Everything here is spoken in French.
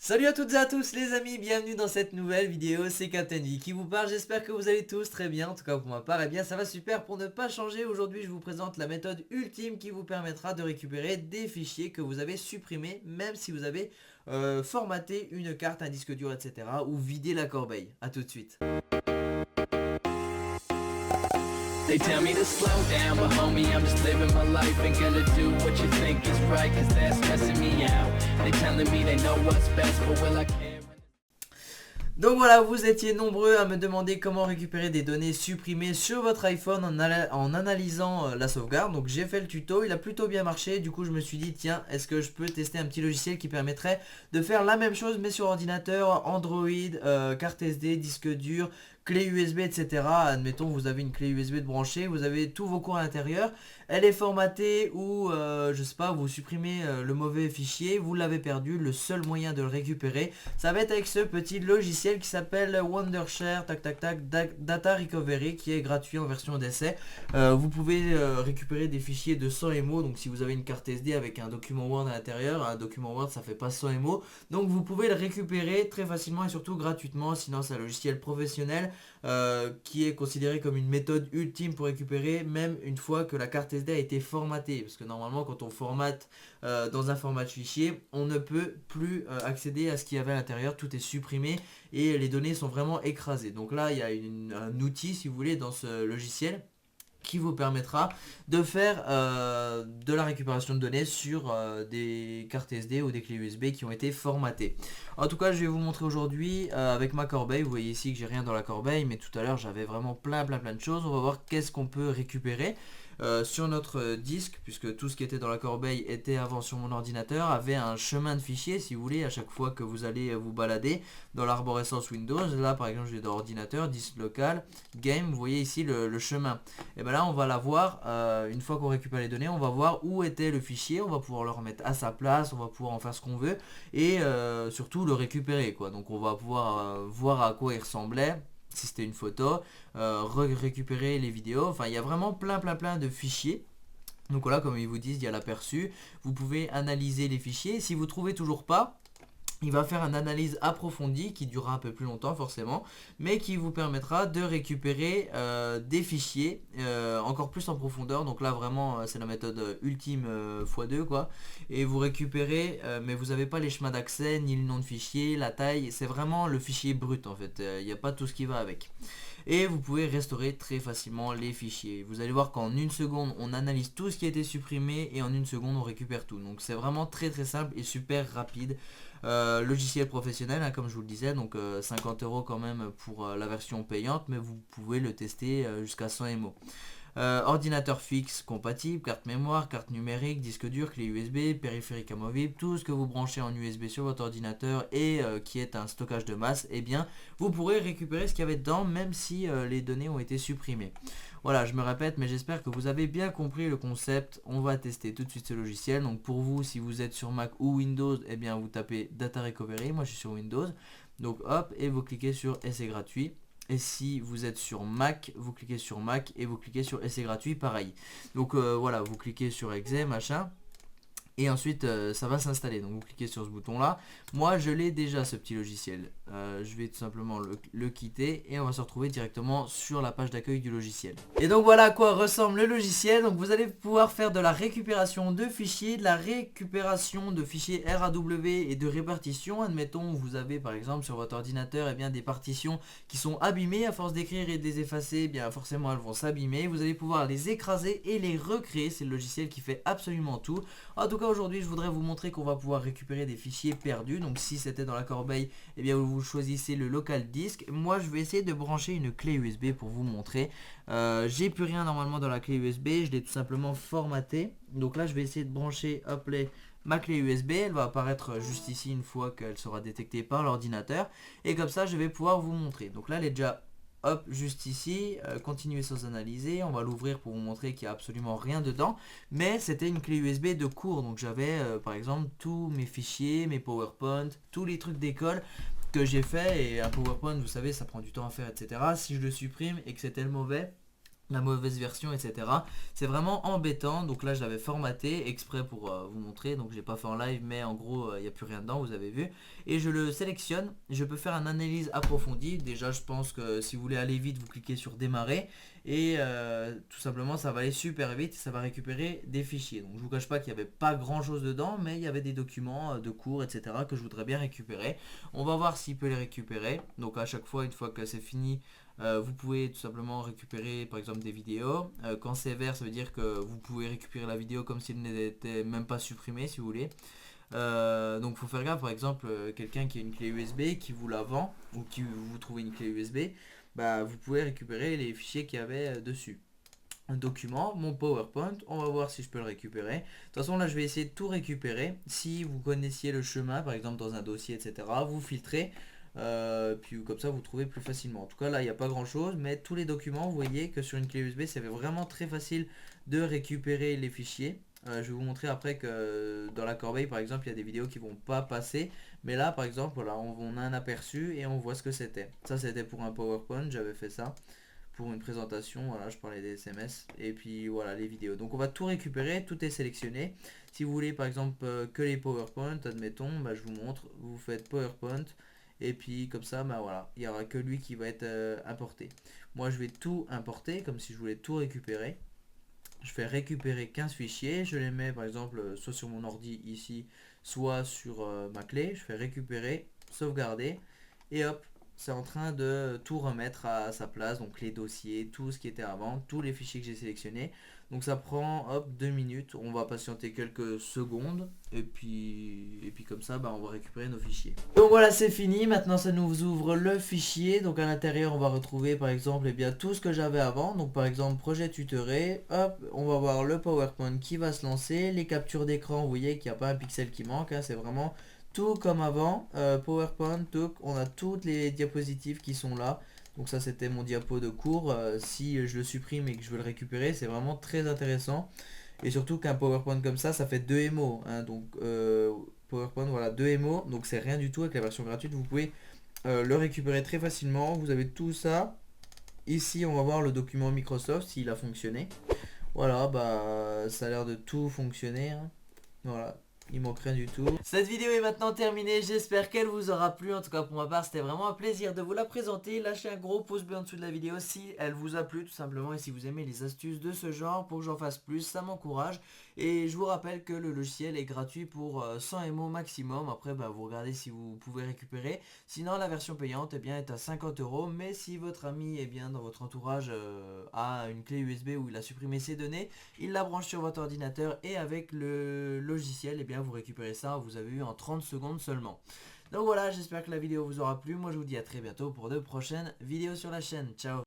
Salut à toutes et à tous les amis, bienvenue dans cette nouvelle vidéo, c'est Captain V qui vous parle, j'espère que vous allez tous très bien, en tout cas pour ma part, eh bien ça va super. Pour ne pas changer, aujourd'hui je vous présente la méthode ultime qui vous permettra de récupérer des fichiers que vous avez supprimés, même si vous avez formaté une carte, un disque dur, etc. ou vidé la corbeille. A tout de suite. They tell me to slow down, but homie, I'm just living my life. Ain't gonna do what you think is right, cause that's stressing me out. They telling me they know what's best, but will I care? Donc voilà, vous étiez nombreux à me demander comment récupérer des données supprimées sur votre iPhone en analysant la sauvegarde. Donc j'ai fait le tuto, il a plutôt bien marché. Du coup je me suis dit tiens, est-ce que je peux tester un petit logiciel qui permettrait de faire la même chose mais sur ordinateur, Android, carte SD, disque dur, clé USB, etc. Admettons vous avez une clé USB de branchée, vous avez tous vos cours à l'intérieur, elle est formatée ou je sais pas, vous supprimez le mauvais fichier, vous l'avez perdu. Le seul moyen de le récupérer, ça va être avec ce petit logiciel qui s'appelle Wondershare Data Recovery, qui est gratuit en version d'essai. Vous pouvez récupérer des fichiers de 100 MO, donc si vous avez une carte SD avec un document Word à l'intérieur, un document Word ça fait pas 100 MO, donc vous pouvez le récupérer très facilement et surtout gratuitement. Sinon c'est un logiciel professionnel qui est considéré comme une méthode ultime pour récupérer même une fois que la carte SD a été formatée, parce que normalement quand on formate dans un format de fichier, on ne peut plus accéder à ce qu'il y avait à l'intérieur, tout est supprimé et les données sont vraiment écrasées. Donc là il y a un outil si vous voulez dans ce logiciel qui vous permettra de faire de la récupération de données sur des cartes SD ou des clés USB qui ont été formatées. En tout cas je vais vous montrer aujourd'hui avec ma corbeille. Vous voyez ici que j'ai rien dans la corbeille, mais tout à l'heure j'avais vraiment plein de choses. On va voir qu'est-ce qu'on peut récupérer sur notre disque, puisque tout ce qui était dans la corbeille était avant sur mon ordinateur, avait un chemin de fichiers si vous voulez à chaque fois que vous allez vous balader dans l'arborescence Windows. Là par exemple j'ai dans ordinateur, disque local, game, vous voyez ici le chemin. Et bien là on va la voir, une fois qu'on récupère les données, on va voir où était le fichier, on va pouvoir le remettre à sa place, on va pouvoir en faire ce qu'on veut et surtout le récupérer quoi. Donc on va pouvoir voir à quoi il ressemblait, si c'était une photo, récupérer les vidéos, enfin il y a vraiment plein de fichiers. Donc voilà, comme ils vous disent, il y a l'aperçu, vous pouvez analyser les fichiers. Si vous trouvez toujours pas, il va faire une analyse approfondie qui durera un peu plus longtemps forcément, mais qui vous permettra de récupérer des fichiers encore plus en profondeur. Donc là vraiment c'est la méthode ultime x2 quoi. Et vous récupérez, mais vous n'avez pas les chemins d'accès, ni le nom de fichier, la taille, c'est vraiment le fichier brut en fait, il n'y a pas tout ce qui va avec. Et vous pouvez restaurer très facilement les fichiers. Vous allez voir qu'en une seconde on analyse tout ce qui a été supprimé et en une seconde on récupère tout. Donc c'est vraiment très simple et super rapide. Logiciel professionnel hein, comme je vous le disais, donc 50 € quand même pour la version payante, mais vous pouvez le tester jusqu'à 100 MO. Ordinateur fixe compatible, carte mémoire, carte numérique, disque dur, clé USB, périphérique amovible, tout ce que vous branchez en USB sur votre ordinateur et qui est un stockage de masse, eh bien vous pourrez récupérer ce qu'il y avait dedans même si les données ont été supprimées. Voilà, je me répète, mais j'espère que vous avez bien compris le concept. On va tester tout de suite ce logiciel. Donc pour vous, si vous êtes sur Mac ou Windows, eh bien vous tapez Data Recovery. Moi je suis sur Windows. Donc hop, et vous cliquez sur essai gratuit. Et si vous êtes sur Mac, vous cliquez sur Mac et vous cliquez sur essai gratuit, pareil. Donc voilà, vous cliquez sur exe, machin. Et ensuite ça va s'installer, donc vous cliquez sur ce bouton là. Moi je l'ai déjà ce petit logiciel, je vais tout simplement le quitter et on va se retrouver directement sur la page d'accueil du logiciel. Et donc voilà à quoi ressemble le logiciel. Donc vous allez pouvoir faire de la récupération de fichiers, de la récupération de fichiers RAW et de répartition. Admettons vous avez par exemple sur votre ordinateur eh bien, des partitions qui sont abîmées, à force d'écrire et de les effacer, eh bien forcément elles vont s'abîmer. Vous allez pouvoir les écraser et les recréer, c'est le logiciel qui fait absolument tout. En tout cas aujourd'hui je voudrais vous montrer qu'on va pouvoir récupérer des fichiers perdus. Donc si c'était dans la corbeille, eh bien vous choisissez le local disk. Moi je vais essayer de brancher une clé USB pour vous montrer. J'ai plus rien normalement dans la clé USB, je l'ai tout simplement formaté. Donc là je vais essayer de brancher hop, ma clé USB, elle va apparaître juste ici une fois qu'elle sera détectée par l'ordinateur. Et comme ça je vais pouvoir vous montrer. Donc là elle est déjà hop, juste ici, continuer sans analyser, on va l'ouvrir pour vous montrer qu'il n'y a absolument rien dedans, mais c'était une clé USB de cours, donc j'avais par exemple tous mes fichiers, mes PowerPoint, tous les trucs d'école que j'ai fait, et un PowerPoint vous savez ça prend du temps à faire etc. Si je le supprime et que c'est tel mauvais, la mauvaise version, etc. C'est vraiment embêtant. Donc là je l'avais formaté exprès pour vous montrer, donc j'ai pas fait en live, mais en gros il n'y a plus rien dedans, vous avez vu. Et je le sélectionne, je peux faire une analyse approfondie. Déjà je pense que si vous voulez aller vite, vous cliquez sur démarrer et tout simplement ça va aller super vite, ça va récupérer des fichiers. Donc je vous cache pas qu'il n'y avait pas grand chose dedans, mais il y avait des documents de cours, etc. que je voudrais bien récupérer. On va voir s'il peut les récupérer. Donc à chaque fois, une fois que c'est fini, vous pouvez tout simplement récupérer par exemple des vidéos. Quand c'est vert, ça veut dire que vous pouvez récupérer la vidéo comme s'il n'était même pas supprimé, si vous voulez. Donc il faut faire gaffe, par exemple quelqu'un qui a une clé USB qui vous la vend, ou qui vous trouvez une clé USB, bah, vous pouvez récupérer les fichiers qu'il y avait dessus. Un document, mon PowerPoint, on va voir si je peux le récupérer. De toute façon là je vais essayer de tout récupérer. Si vous connaissiez le chemin, par exemple dans un dossier, etc., vous filtrez. Puis comme ça vous trouvez plus facilement. En tout cas là il n'y a pas grand chose, mais tous les documents, vous voyez que sur une clé USB c'est vraiment très facile de récupérer les fichiers. Je vais vous montrer après que dans la corbeille par exemple il y a des vidéos qui vont pas passer, mais là par exemple voilà, on a un aperçu et on voit ce que c'était. Ça c'était pour un PowerPoint, j'avais fait ça pour une présentation, voilà, je parlais des SMS et puis voilà les vidéos. Donc on va tout récupérer, tout est sélectionné. Si vous voulez par exemple que les PowerPoint, admettons, bah, je vous montre, vous faites PowerPoint et puis comme ça, bah voilà, il n'y aura que lui qui va être importé. Moi je vais tout importer comme si je voulais tout récupérer. Je fais récupérer 15 fichiers, je les mets par exemple soit sur mon ordi ici, soit sur ma clé. Je fais récupérer, sauvegarder et hop, c'est en train de tout remettre à sa place. Donc les dossiers, tout ce qui était avant, tous les fichiers que j'ai sélectionnés. Donc ça prend hop 2 minutes, on va patienter quelques secondes et puis comme ça bah, on va récupérer nos fichiers. Donc voilà, c'est fini. Maintenant ça nous ouvre le fichier. Donc à l'intérieur on va retrouver par exemple eh bien, tout ce que j'avais avant. Donc par exemple projet tutoré, hop, on va voir le PowerPoint qui va se lancer, les captures d'écran, vous voyez qu'il n'y a pas un pixel qui manque, hein, c'est vraiment tout comme avant. PowerPoint, on a toutes les diapositives qui sont là. Donc ça c'était mon diapo de cours. Si je le supprime et que je veux le récupérer, c'est vraiment très intéressant. Et surtout qu'un PowerPoint comme ça fait 2 MO, hein. Donc PowerPoint, voilà, 2 MO. Donc c'est rien du tout. Avec la version gratuite, vous pouvez le récupérer très facilement. Vous avez tout ça. Ici, on va voir le document Microsoft, s'il a fonctionné. Voilà, bah ça a l'air de tout fonctionner, hein. Voilà, il manque rien du tout. Cette vidéo est maintenant terminée, j'espère qu'elle vous aura plu. En tout cas pour ma part c'était vraiment un plaisir de vous la présenter. Lâchez un gros pouce bleu en dessous de la vidéo si elle vous a plu tout simplement. Et si vous aimez les astuces de ce genre pour que j'en fasse plus, ça m'encourage. Et je vous rappelle que le logiciel est gratuit pour 100 MO maximum. Après bah, vous regardez si vous pouvez récupérer. Sinon la version payante eh bien, est à 50 €. Mais si votre ami eh bien, dans votre entourage a une clé USB où il a supprimé ses données, il la branche sur votre ordinateur et avec le logiciel eh bien, vous récupérez ça, vous avez eu en 30 secondes seulement. Donc voilà, j'espère que la vidéo vous aura plu. Moi je vous dis à très bientôt pour de prochaines vidéos sur la chaîne. Ciao.